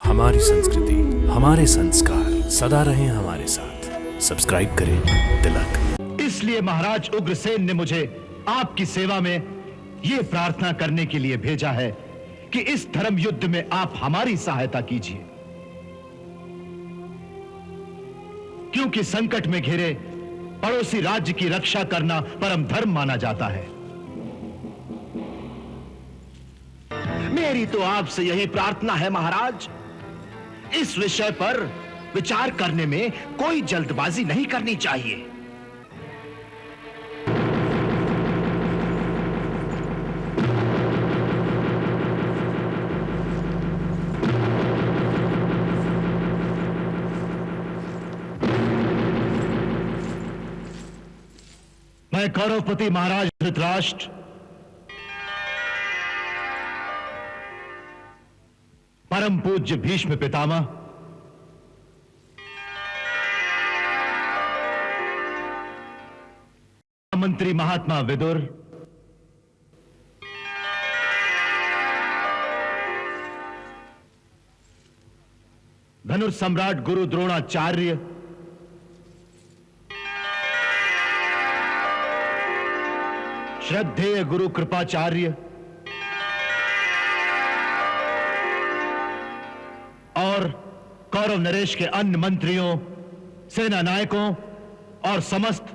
हमारी संस्कृति, हमारे संस्कार सदा रहें हमारे साथ। सब्सक्राइब करें तिलक। इसलिए महाराज उग्रसेन ने मुझे आपकी सेवा में यह प्रार्थना करने के लिए भेजा है कि इस धर्म युद्ध में आप हमारी सहायता कीजिए, क्योंकि संकट में घिरे पड़ोसी राज्य की रक्षा करना परम धर्म माना जाता है। मेरी तो आपसे यही प्रार्थना है महाराज, इस विषय पर विचार करने में कोई जल्दबाजी नहीं करनी चाहिए। मैं कौरवपति महाराज धृतराष्ट्र परम पूज्य भीष्म पितामह, मंत्री महात्मा विदुर, धनुर्सम्राट गुरु द्रोणाचार्य, श्रद्धेय गुरु कृपाचार्य और कौरव नरेश के अन्य मंत्रियों, सेना नायकों और समस्त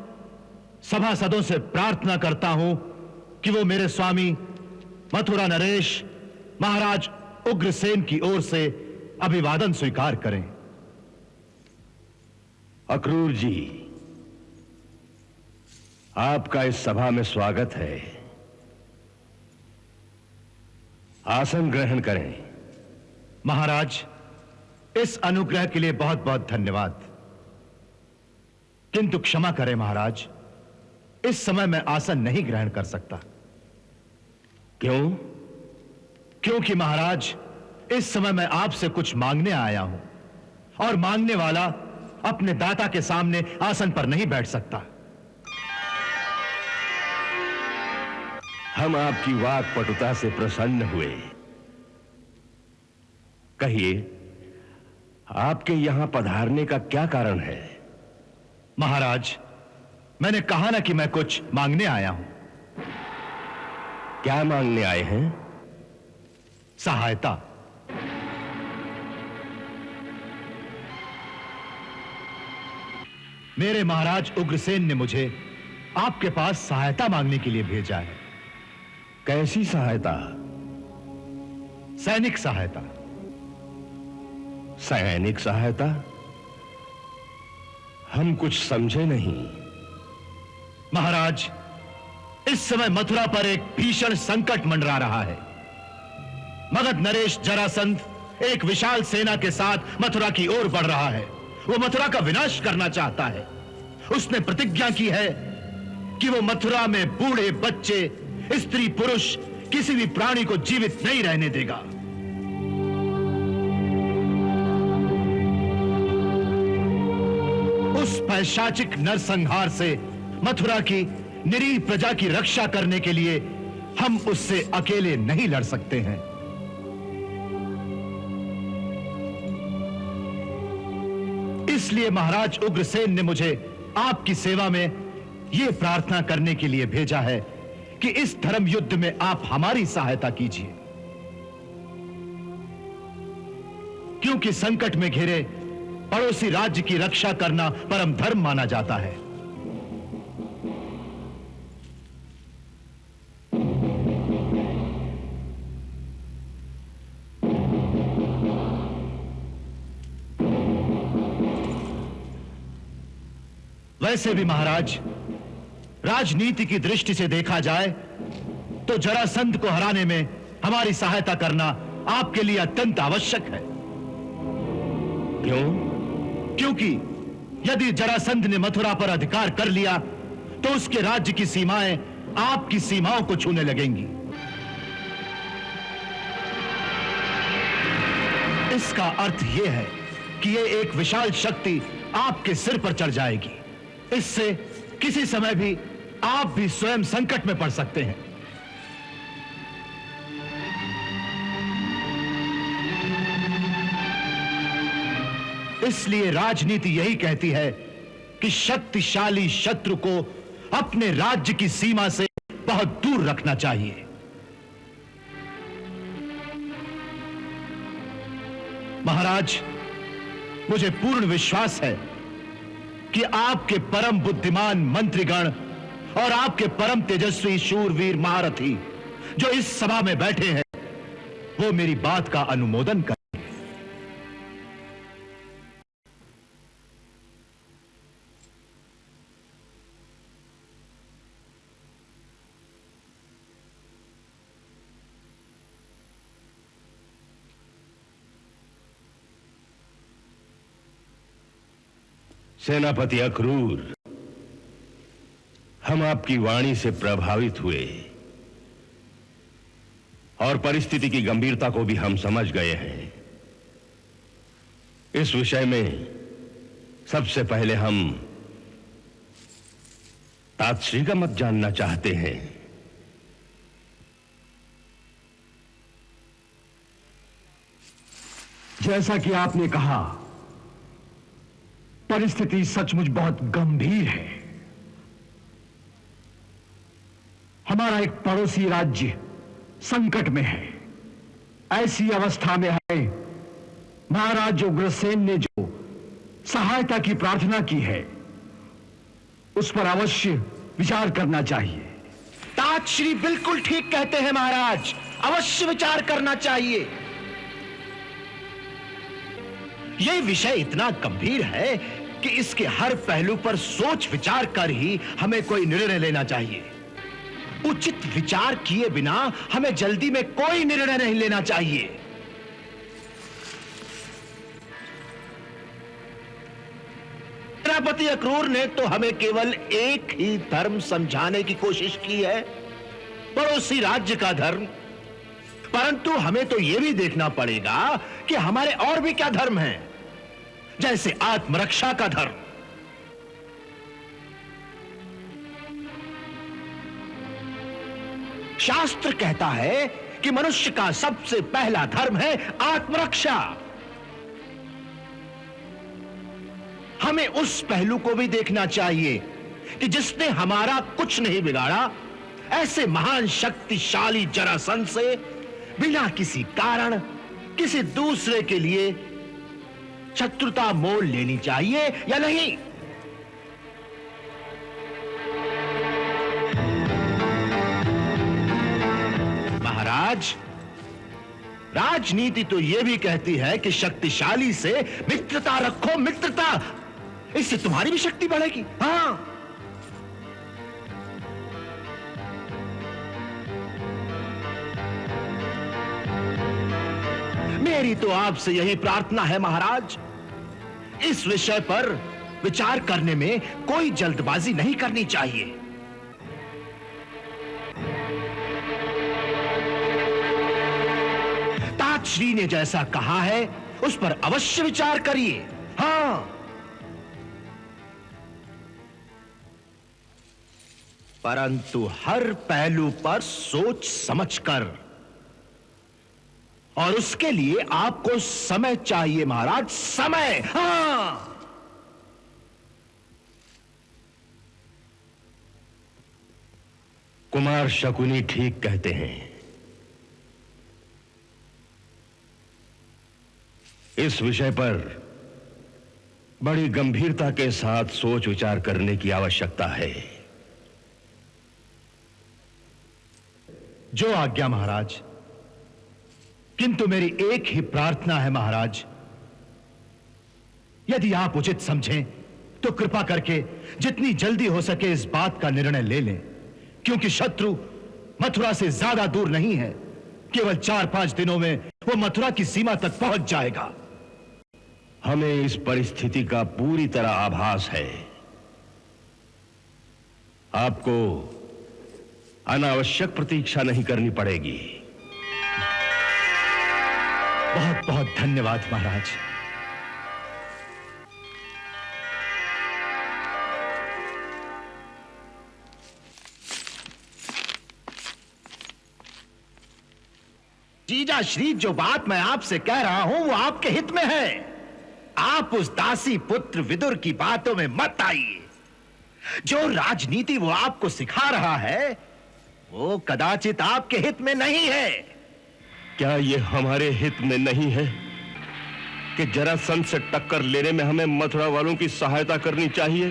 सभासदों से प्रार्थना करता हूं कि वो मेरे स्वामी मथुरा नरेश महाराज उग्रसेन की ओर से अभिवादन स्वीकार करें। अक्रूर जी, आपका इस सभा में स्वागत है। आसन ग्रहण करें। महाराज, इस अनुग्रह के लिए बहुत बहुत धन्यवाद, किंतु क्षमा करें महाराज, इस समय मैं आसन नहीं ग्रहण कर सकता। क्यों? क्योंकि महाराज, इस समय मैं आपसे कुछ मांगने आया हूं और मांगने वाला अपने दाता के सामने आसन पर नहीं बैठ सकता। हम आपकी वाक पटुता से प्रसन्न हुए। कहिए, आपके यहां पधारने का क्या कारण है? महाराज, मैंने कहा ना कि मैं कुछ मांगने आया हूं। क्या मांगने आए हैं? सहायता। मेरे महाराज उग्रसेन ने मुझे आपके पास सहायता मांगने के लिए भेजा है। कैसी सहायता? सैनिक सहायता। सैनिक सहायता? हम कुछ समझे नहीं। महाराज, इस समय मथुरा पर एक भीषण संकट मंडरा रहा है। मगध नरेश जरासंध एक विशाल सेना के साथ मथुरा की ओर बढ़ रहा है। वो मथुरा का विनाश करना चाहता है। उसने प्रतिज्ञा की है कि वो मथुरा में बूढ़े, बच्चे, स्त्री, पुरुष, किसी भी प्राणी को जीवित नहीं रहने देगा। उस पैशाचिक नरसंहार से मथुरा की निरीह प्रजा की रक्षा करने के लिए हम उससे अकेले नहीं लड़ सकते हैं। इसलिए महाराज उग्रसेन ने मुझे आपकी सेवा में यह प्रार्थना करने के लिए भेजा है कि इस धर्म युद्ध में आप हमारी सहायता कीजिए, क्योंकि संकट में घिरे पड़ोसी राज्य की रक्षा करना परम धर्म माना जाता है। वैसे भी महाराज, राजनीति की दृष्टि से देखा जाए तो जरासंध को हराने में हमारी सहायता करना आपके लिए अत्यंत आवश्यक है। क्यों? क्योंकि यदि जरासंध ने मथुरा पर अधिकार कर लिया तो उसके राज्य की सीमाएं आपकी सीमाओं को छूने लगेंगी। इसका अर्थ यह है कि यह एक विशाल शक्ति आपके सिर पर चढ़ जाएगी। इससे किसी समय भी आप भी स्वयं संकट में पड़ सकते हैं। इसलिए राजनीति यही कहती है कि शक्तिशाली शत्रु को अपने राज्य की सीमा से बहुत दूर रखना चाहिए। महाराज, मुझे पूर्ण विश्वास है कि आपके परम बुद्धिमान मंत्रीगण और आपके परम तेजस्वी शूरवीर महारथी जो इस सभा में बैठे हैं, वो मेरी बात का अनुमोदन करें। सेनापति अक्रूर, हम आपकी वाणी से प्रभावित हुए और परिस्थिति की गंभीरता को भी हम समझ गए हैं। इस विषय में सबसे पहले हम तातश्री का मत जानना चाहते हैं। जैसा कि आपने कहा, परिस्थिति सचमुच बहुत गंभीर है। हमारा एक पड़ोसी राज्य संकट में है। ऐसी अवस्था में हमें महाराज उग्रसेन ने जो सहायता की प्रार्थना की है, उस पर अवश्य विचार करना चाहिए। तातश्री बिल्कुल ठीक कहते हैं महाराज, अवश्य विचार करना चाहिए। यह विषय इतना गंभीर है कि इसके हर पहलू पर सोच विचार कर ही हमें कोई निर्णय लेना चाहिए। उचित विचार किए बिना हमें जल्दी में कोई निर्णय नहीं लेना चाहिए। सेनापति अक्रूर ने तो हमें केवल एक ही धर्म समझाने की कोशिश की है, पड़ोसी राज्य का धर्म। परंतु हमें तो यह भी देखना पड़ेगा कि हमारे और भी क्या धर्म हैं, जैसे आत्मरक्षा का धर्म। शास्त्र कहता है कि मनुष्य का सबसे पहला धर्म है आत्मरक्षा। हमें उस पहलू को भी देखना चाहिए कि जिसने हमारा कुछ नहीं बिगाड़ा, ऐसे महान शक्तिशाली जरासंध से बिना किसी कारण किसी दूसरे के लिए शत्रुता मोल लेनी चाहिए या नहीं? महाराज, राजनीति तो यह भी कहती है कि शक्तिशाली से मित्रता रखो, मित्रता। इससे तुम्हारी भी शक्ति बढ़ेगी। हां, मेरी तो आपसे यही प्रार्थना है महाराज, इस विषय पर विचार करने में कोई जल्दबाजी नहीं करनी चाहिए। तातश्री ने जैसा कहा है उस पर अवश्य विचार करिए। हां, परंतु हर पहलू पर सोच समझकर, और उसके लिए आपको समय चाहिए महाराज, समय। हां, कुमार शकुनी ठीक कहते हैं। इस विषय पर बड़ी गंभीरता के साथ सोच विचार करने की आवश्यकता है। जो आज्ञा महाराज। किंतु मेरी एक ही प्रार्थना है महाराज, यदि आप उचित समझें तो कृपा करके जितनी जल्दी हो सके इस बात का निर्णय ले लें, क्योंकि शत्रु मथुरा से ज्यादा दूर नहीं है। केवल 4-5 दिनों में वो मथुरा की सीमा तक पहुंच जाएगा। हमें इस परिस्थिति का पूरी तरह आभास है। आपको अनावश्यक प्रतीक्षा नहीं करनी पड़ेगी। बहुत बहुत धन्यवाद महाराज। जीजा श्री, जो बात मैं आपसे कह रहा हूं वो आपके हित में है। आप उस दासी पुत्र विदुर की बातों में मत आइए। जो राजनीति वो आपको सिखा रहा है वो कदाचित आपके हित में नहीं है। क्या ये हमारे हित में नहीं है कि जरासंध से टक्कर लेने में हमें मथुरा वालों की सहायता करनी चाहिए?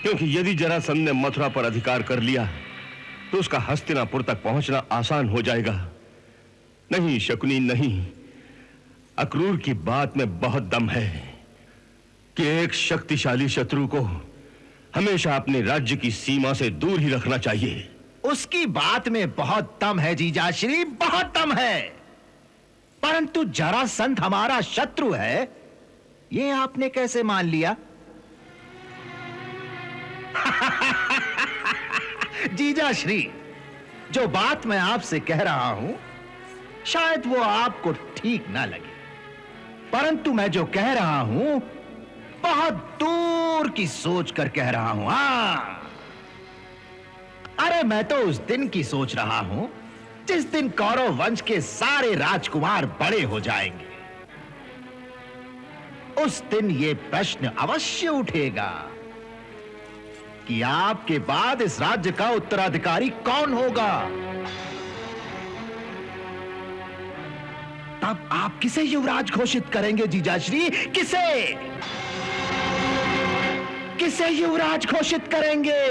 क्योंकि यदि जरासंध ने मथुरा पर अधिकार कर लिया तो उसका हस्तिनापुर तक पहुंचना आसान हो जाएगा। नहीं शकुनी, नहीं। अक्रूर की बात में बहुत दम है कि एक शक्तिशाली शत्रु को हमेशा अपने राज्य की सीमा से दूर ही रखना चाहिए। उसकी बात में बहुत दम है जीजाश्री, बहुत दम है। परंतु जरासंध हमारा शत्रु है, ये आपने कैसे मान लिया? जीजाश्री, जो बात मैं आपसे कह रहा हूं शायद वो आपको ठीक ना लगे, परंतु मैं जो कह रहा हूं बहुत दूर की सोच कर कह रहा हूं। हां, अरे मैं तो उस दिन की सोच रहा हूं जिस दिन कौरव वंश के सारे राजकुमार बड़े हो जाएंगे। उस दिन ये प्रश्न अवश्य उठेगा कि आपके बाद इस राज्य का उत्तराधिकारी कौन होगा। तब आप किसे युवराज घोषित करेंगे जीजाश्री? किसे युवराज घोषित करेंगे?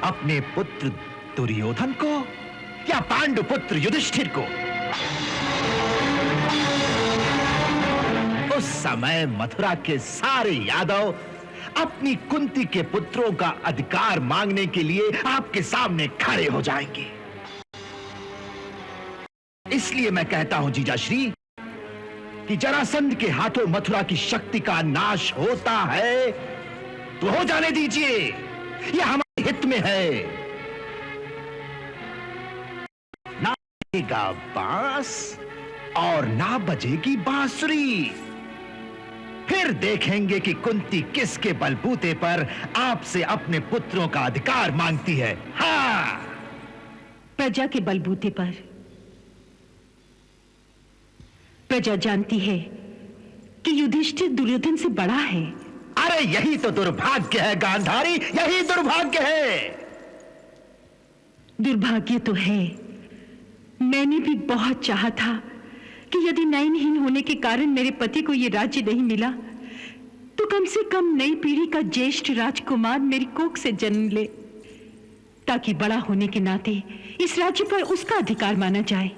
अपने पुत्र दुर्योधन को या पांडु पुत्र युधिष्ठिर को? उस समय मथुरा के सारे यादव अपनी कुंती के पुत्रों का अधिकार मांगने के लिए आपके सामने खड़े हो जाएंगे। इसलिए मैं कहता हूं जीजाश्री कि जरासंध के हाथों मथुरा की शक्ति का नाश होता है तो हो जाने दीजिए, यह हमारे हित में है। ना बजेगा बांस और ना बजेगी बांसुरी। फिर देखेंगे कि कुंती किसके बलबूते पर आपसे अपने पुत्रों का अधिकार मांगती है। हाँ, प्रजा के बलबूते पर। प्रजा जानती है कि युधिष्ठिर दुर्योधन से बड़ा है। अरे यही तो दुर्भाग्य है गांधारी, यही दुर्भाग्य है। दुर्भाग्य तो है। मैंने भी बहुत चाहा था कि यदि नयनहीन होने के कारण मेरे पति को यह राज्य नहीं मिला तो कम से कम नई पीढ़ी का ज्येष्ठ राजकुमार मेरी कोख से जन्म ले, ताकि बड़ा होने के नाते इस राज्य पर उसका अधिकार माना जाए।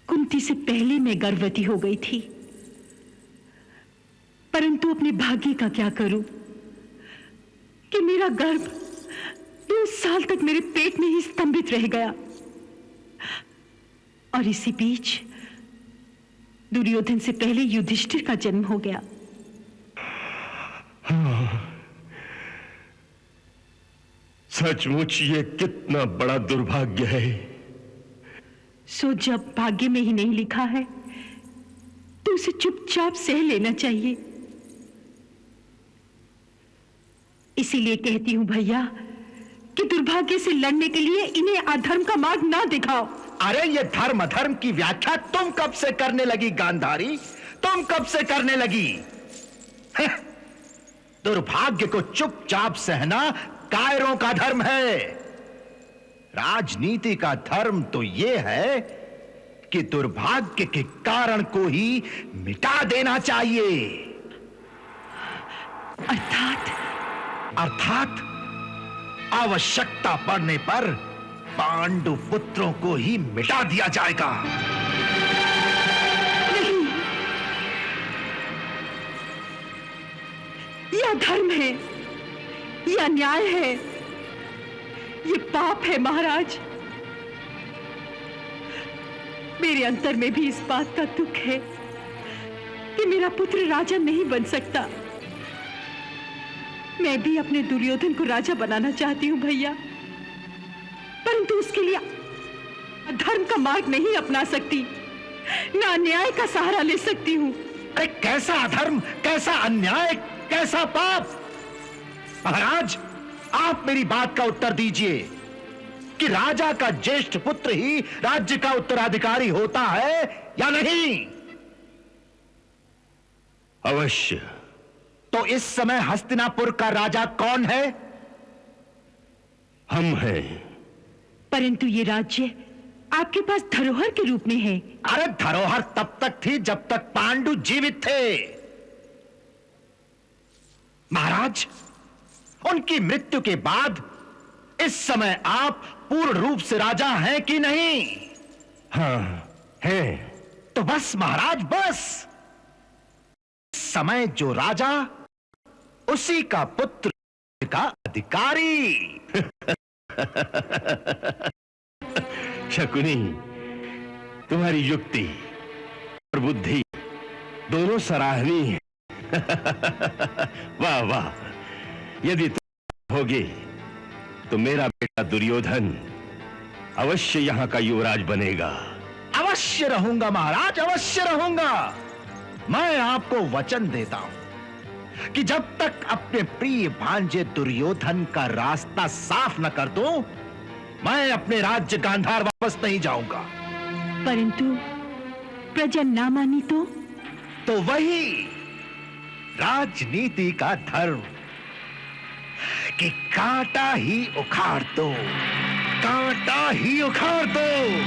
कुंती से पहले मैं गर्भवती हो गई थी, परंतु अपने भाग्य का क्या करूं कि मेरा गर्भ 2 साल तक मेरे पेट में ही स्तंभित रह गया। और इसी बीच दुर्योधन से पहले युधिष्ठिर का जन्म हो गया। सचमुच ये कितना बड़ा दुर्भाग्य है। सो जब भाग्य में ही नहीं लिखा है तो उसे चुपचाप सह लेना चाहिए। इसीलिए कहती हूं भैया कि दुर्भाग्य से लड़ने के लिए इन्हें अधर्म का मार्ग ना दिखाओ। अरे ये धर्म अधर्म की व्याख्या तुम कब से करने लगी गांधारी? तुम कब से करने लगी? दुर्भाग्य को चुपचाप सहना कायरों का धर्म है। राजनीति का धर्म तो यह है कि दुर्भाग्य के कारण को ही मिटा देना चाहिए। अर्थात आवश्यकता पड़ने पर पांडु पुत्रों को ही मिटा दिया जाएगा। नहीं, यह धर्म है, यह न्याय है, ये पाप है महाराज। मेरे अंतर में भी इस बात का दुख है कि मेरा पुत्र राजा नहीं बन सकता। मैं भी अपने दुर्योधन को राजा बनाना चाहती हूं भैया, परंतु उसके लिए धर्म का मार्ग नहीं अपना सकती, ना अन्याय का सहारा ले सकती हूं। अरे कैसा अधर्म, कैसा अन्याय, कैसा पाप? महाराज, आप मेरी बात का उत्तर दीजिए। कि राजा का ज्येष्ठ पुत्र ही राज्य का उत्तराधिकारी होता है या नहीं? अवश्य। तो इस समय हस्तिनापुर का राजा कौन है? हम हैं। परंतु ये राज्य आपके पास धरोहर के रूप में है। अरे धरोहर तब तक थी जब तक पांडु जीवित थे। महाराज, उनकी मृत्यु के बाद इस समय आप पूर्ण रूप से राजा हैं कि नहीं? हाँ, हैं। तो बस महाराज, बस। इस समय जो राजा, उसी का पुत्र का अधिकारी। शकुनी, तुम्हारी युक्ति और बुद्धि दोनों सराहनीय है। वाह वाह। यदि तुम होगे तो मेरा बेटा दुर्योधन अवश्य यहां का युवराज बनेगा। अवश्य रहूंगा महाराज, अवश्य रहूंगा। मैं आपको वचन देता हूं कि जब तक अपने प्रिय भांजे दुर्योधन का रास्ता साफ न कर दूं, मैं अपने राज्य गांधार वापस नहीं जाऊंगा। परंतु प्रजा ना मानी तो वही राजनीति का धर्म कि कांटा ही उखाड़ दो, कांटा ही उखाड़ दो।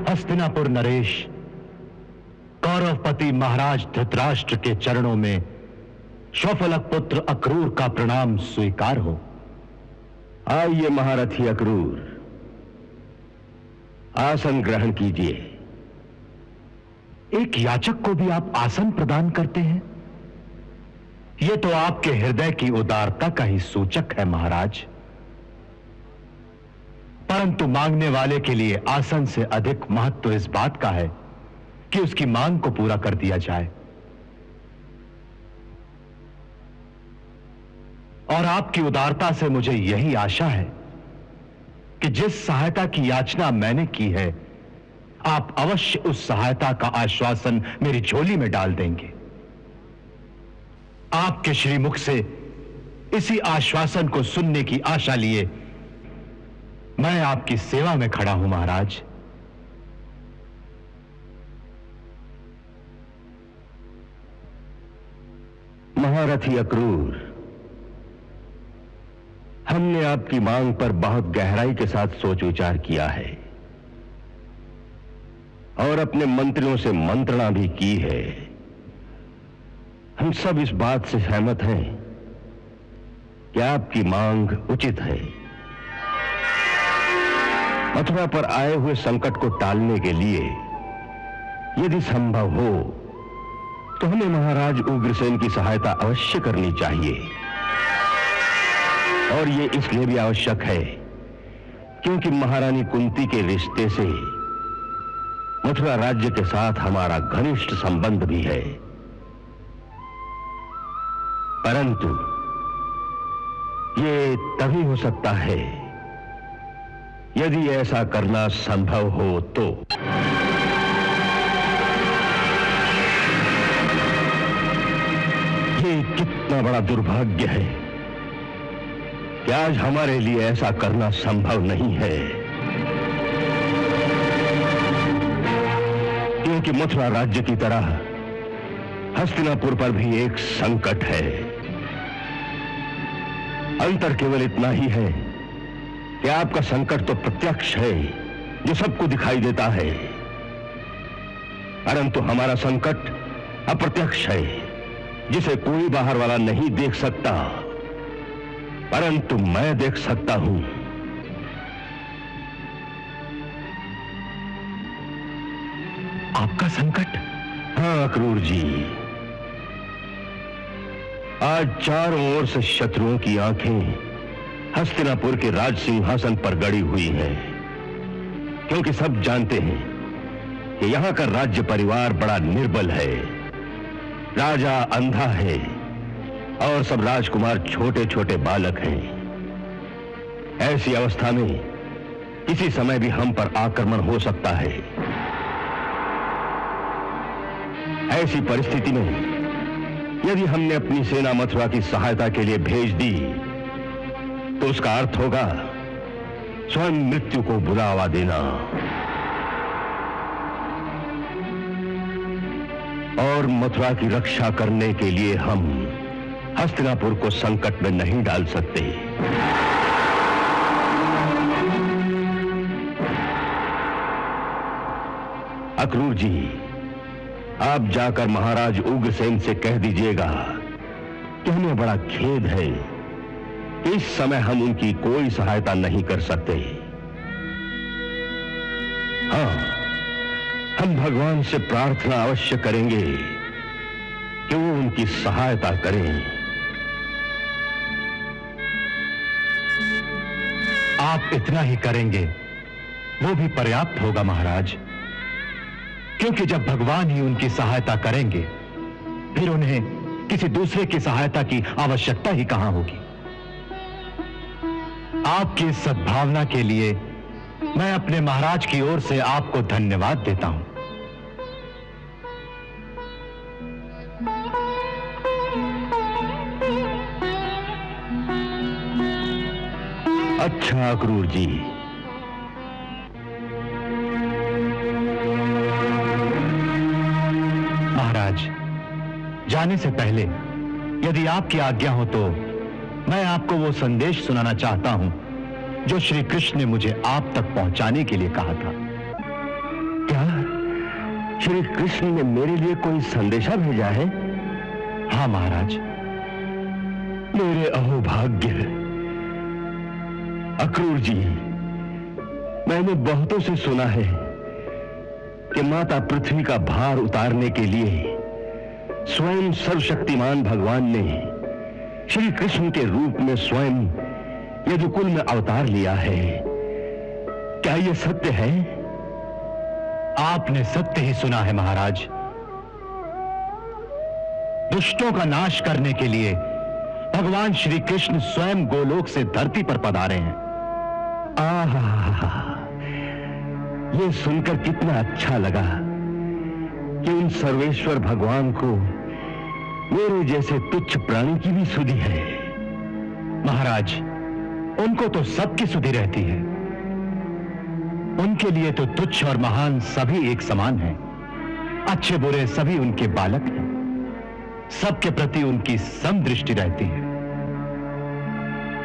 हस्तिनापुर नरेश, कौरवपति महाराज धृतराष्ट्र के चरणों में शौफलक पुत्र अक्रूर का प्रणाम स्वीकार हो। आइए महारथी अक्रूर, आसन ग्रहण कीजिए। एक याचक को भी आप आसन प्रदान करते हैं? यह तो आपके हृदय की उदारता का ही सूचक है महाराज। परंतु मांगने वाले के लिए आसन से अधिक महत्व इस बात का है कि उसकी मांग को पूरा कर दिया जाए। और आपकी उदारता से मुझे यही आशा है कि जिस सहायता की याचना मैंने की है, आप अवश्य उस सहायता का आश्वासन मेरी झोली में डाल देंगे। आपके श्रीमुख से इसी आश्वासन को सुनने की आशा लिए मैं आपकी सेवा में खड़ा हूं महाराज। महारथी अक्रूर, हमने आपकी मांग पर बहुत गहराई के साथ सोच विचार किया है और अपने मंत्रियों से मंत्रणा भी की है। हम सब इस बात से सहमत हैं कि आपकी मांग उचित है। मथुरा पर आए हुए संकट को टालने के लिए यदि संभव हो तो हमें महाराज उग्रसेन की सहायता अवश्य करनी चाहिए। और ये इसलिए भी आवश्यक है क्योंकि महारानी कुंती के रिश्ते से मथुरा राज्य के साथ हमारा घनिष्ठ संबंध भी है। परंतु ये तभी हो सकता है यदि ऐसा करना संभव हो तो। ये कितना बड़ा दुर्भाग्य है कि आज हमारे लिए ऐसा करना संभव नहीं है, क्योंकि मथुरा राज्य की तरह हस्तिनापुर पर भी एक संकट है। अंतर केवल इतना ही है कि आपका संकट तो प्रत्यक्ष है, जो सबको दिखाई देता है, परंतु हमारा संकट अप्रत्यक्ष है, जिसे कोई बाहर वाला नहीं देख सकता, परंतु मैं देख सकता हूं। आपका संकट? हाँ अक्रूर जी, आज चारों ओर से शत्रुओं की आंखें हस्तिनापुर के राज सिंहासन पर गड़ी हुई हैं, क्योंकि सब जानते हैं कि यहां का राज्य परिवार बड़ा निर्बल है। राजा अंधा है और सब राजकुमार छोटे छोटे बालक हैं। ऐसी अवस्था में किसी समय भी हम पर आक्रमण हो सकता है। ऐसी परिस्थिति में यदि हमने अपनी सेना मथुरा की सहायता के लिए भेज दी तो उसका अर्थ होगा स्वयं मृत्यु को बुलावा देना। और मथुरा की रक्षा करने के लिए हम हस्तिनापुर को संकट में नहीं डाल सकते। अक्रूर जी, आप जाकर महाराज उग्रसेन से कह दीजिएगा कि हमें बड़ा खेद है, इस समय हम उनकी कोई सहायता नहीं कर सकते। हाँ, हम भगवान से प्रार्थना अवश्य करेंगे कि वो उनकी सहायता करें। आप इतना ही करेंगे वो भी पर्याप्त होगा महाराज, क्योंकि जब भगवान ही उनकी सहायता करेंगे फिर उन्हें किसी दूसरे की सहायता की आवश्यकता ही कहां होगी। आपकी सद्भावना के लिए मैं अपने महाराज की ओर से आपको धन्यवाद देता हूं। अच्छा अक्रूर जी, महाराज, जाने से पहले यदि आपकी आज्ञा हो तो मैं आपको वो संदेश सुनाना चाहता हूं जो श्री कृष्ण ने मुझे आप तक पहुंचाने के लिए कहा था। क्या श्री कृष्ण ने मेरे लिए कोई संदेशा भेजा है? हाँ महाराज। मेरे अहोभाग्य। अक्रूर जी, मैंने बहुतों से सुना है कि माता पृथ्वी का भार उतारने के लिए स्वयं सर्वशक्तिमान भगवान ने श्री कृष्ण के रूप में स्वयं यदुकुल में अवतार लिया है। क्या यह सत्य है? आपने सत्य ही सुना है महाराज। दुष्टों का नाश करने के लिए भगवान श्री कृष्ण स्वयं गोलोक से धरती पर पधारे हैं। यह सुनकर कितना अच्छा लगा कि उन सर्वेश्वर भगवान को मेरे जैसे तुच्छ प्राणी की भी सुधि है। महाराज, उनको तो सबकी सुधि रहती है। उनके लिए तो तुच्छ और महान सभी एक समान हैं। अच्छे बुरे सभी उनके बालक हैं। सबके प्रति उनकी समदृष्टि रहती है।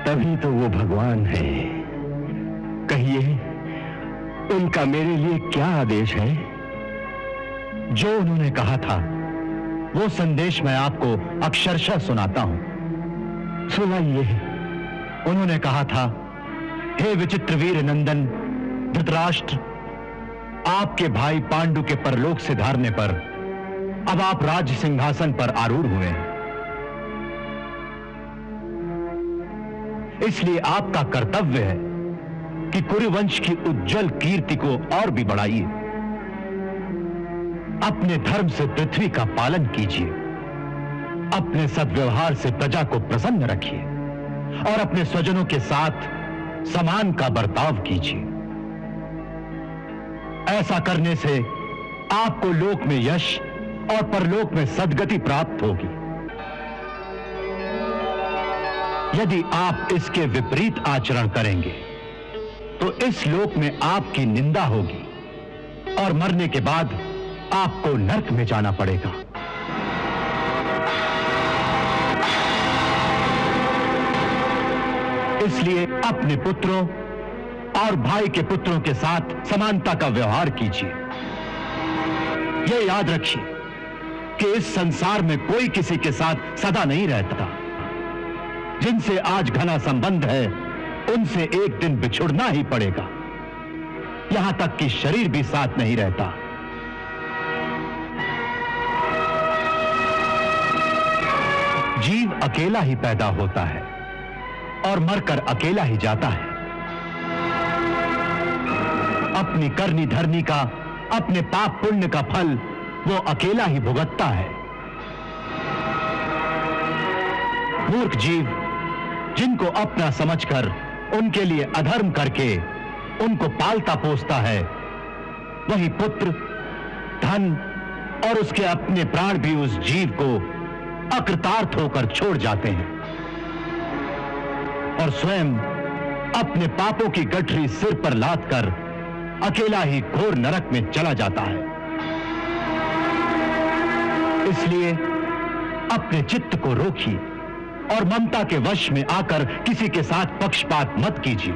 तभी तो वो भगवान है। कहिए, उनका मेरे लिए क्या आदेश है? जो उन्होंने कहा था वो संदेश मैं आपको अक्षरशः सुनाता हूं। सुनाइए। उन्होंने कहा था, हे विचित्र वीर नंदन धृतराष्ट्र, आपके भाई पांडु के परलोक से धारने पर अब आप राज्य सिंहासन पर आरूढ़ हुए हैं। इसलिए आपका कर्तव्य है कि कुरुवंश की उज्जवल कीर्ति को और भी बढ़ाइए। अपने धर्म से पृथ्वी का पालन कीजिए, अपने सद्व्यवहार से प्रजा को प्रसन्न रखिए और अपने स्वजनों के साथ समान का बर्ताव कीजिए। ऐसा करने से आपको लोक में यश और परलोक में सद्गति प्राप्त होगी। यदि आप इसके विपरीत आचरण करेंगे तो इस लोक में आपकी निंदा होगी और मरने के बाद आपको नरक में जाना पड़ेगा। इसलिए अपने पुत्रों और भाई के पुत्रों के साथ समानता का व्यवहार कीजिए। यह याद रखिए कि इस संसार में कोई किसी के साथ सदा नहीं रहता। जिनसे आज घना संबंध है उनसे एक दिन बिछुड़ना ही पड़ेगा। यहां तक कि शरीर भी साथ नहीं रहता। जीव अकेला ही पैदा होता है और मरकर अकेला ही जाता है। अपनी करनी धरनी का, अपने पाप पुण्य का फल वो अकेला ही भुगतता है। मूर्ख जीव जिनको अपना समझकर उनके लिए अधर्म करके उनको पालता पोसता है, वही पुत्र, धन और उसके अपने प्राण भी उस जीव को अकृतार्थ होकर छोड़ जाते हैं और स्वयं अपने पापों की गठरी सिर पर लाद कर अकेला ही घोर नरक में चला जाता है। इसलिए अपने चित्त को रोकिए और ममता के वश में आकर किसी के साथ पक्षपात मत कीजिए।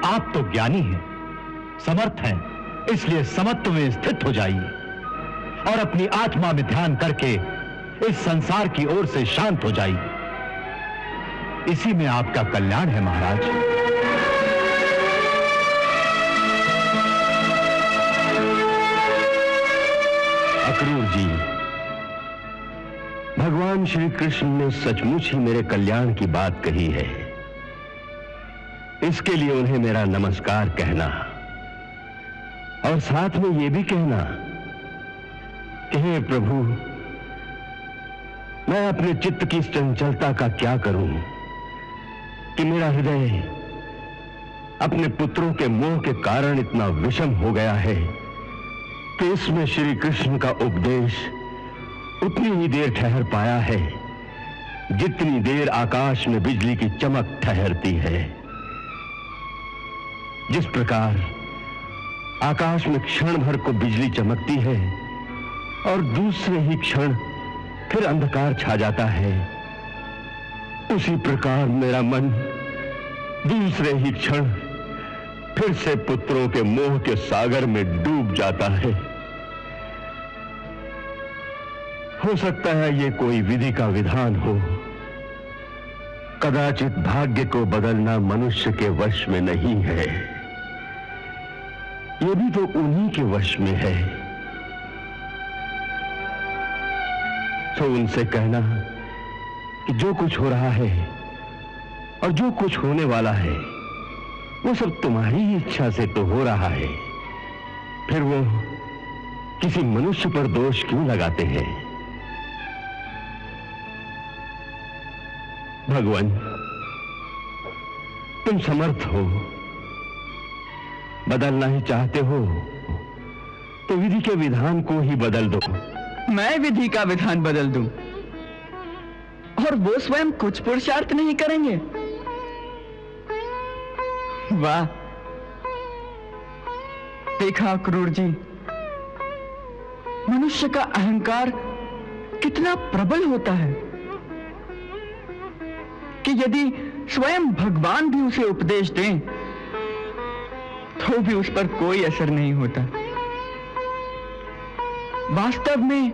आप तो ज्ञानी हैं, समर्थ हैं, इसलिए समत्व में स्थित हो जाइए और अपनी आत्मा में ध्यान करके इस संसार की ओर से शांत हो जाइए। इसी में आपका कल्याण है महाराज। अक्रूर जी, भगवान श्री कृष्ण ने सचमुच ही मेरे कल्याण की बात कही है। इसके लिए उन्हें मेरा नमस्कार कहना और साथ में यह भी कहना कि हे प्रभु, मैं अपने चित्त की चंचलता का क्या करूं कि मेरा हृदय अपने पुत्रों के मोह के कारण इतना विषम हो गया है कि इसमें श्री कृष्ण का उपदेश उतनी ही देर ठहर पाया है जितनी देर आकाश में बिजली की चमक ठहरती है। जिस प्रकार आकाश में क्षण भर को बिजली चमकती है और दूसरे ही क्षण फिर अंधकार छा जाता है, उसी प्रकार मेरा मन दूसरे ही क्षण फिर से पुत्रों के मोह के सागर में डूब जाता है। हो सकता है ये कोई विधि का विधान हो। कदाचित भाग्य को बदलना मनुष्य के वश में नहीं है, ये भी तो उन्हीं के वश में है। तो उनसे कहना कि जो कुछ हो रहा है और जो कुछ होने वाला है वो सब तुम्हारी ही इच्छा से तो हो रहा है, फिर वो किसी मनुष्य पर दोष क्यों लगाते हैं? भगवान, तुम समर्थ हो, बदलना ही चाहते हो तो विधि के विधान को ही बदल दो। मैं विधि का विधान बदल दूं और वो स्वयं कुछ पुरुषार्थ नहीं करेंगे? वाह, देखा अक्रूर जी, मनुष्य का अहंकार कितना प्रबल होता है कि यदि स्वयं भगवान भी उसे उपदेश दें तो भी उस पर कोई असर नहीं होता। वास्तव में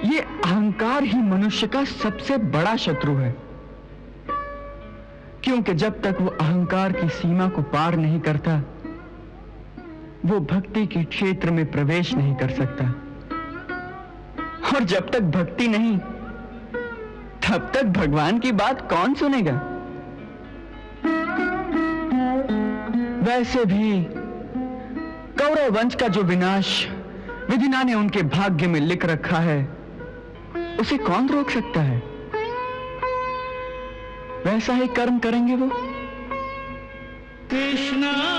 ये अहंकार ही मनुष्य का सबसे बड़ा शत्रु है, क्योंकि जब तक वो अहंकार की सीमा को पार नहीं करता वो भक्ति के क्षेत्र में प्रवेश नहीं कर सकता, और जब तक भक्ति नहीं तब तक भगवान की बात कौन सुनेगा? वैसे भी कौरव वंश का जो विनाश विधिना ने उनके भाग्य में लिख रखा है उसे कौन रोक सकता है? वैसा ही कर्म करेंगे वो। कृष्णा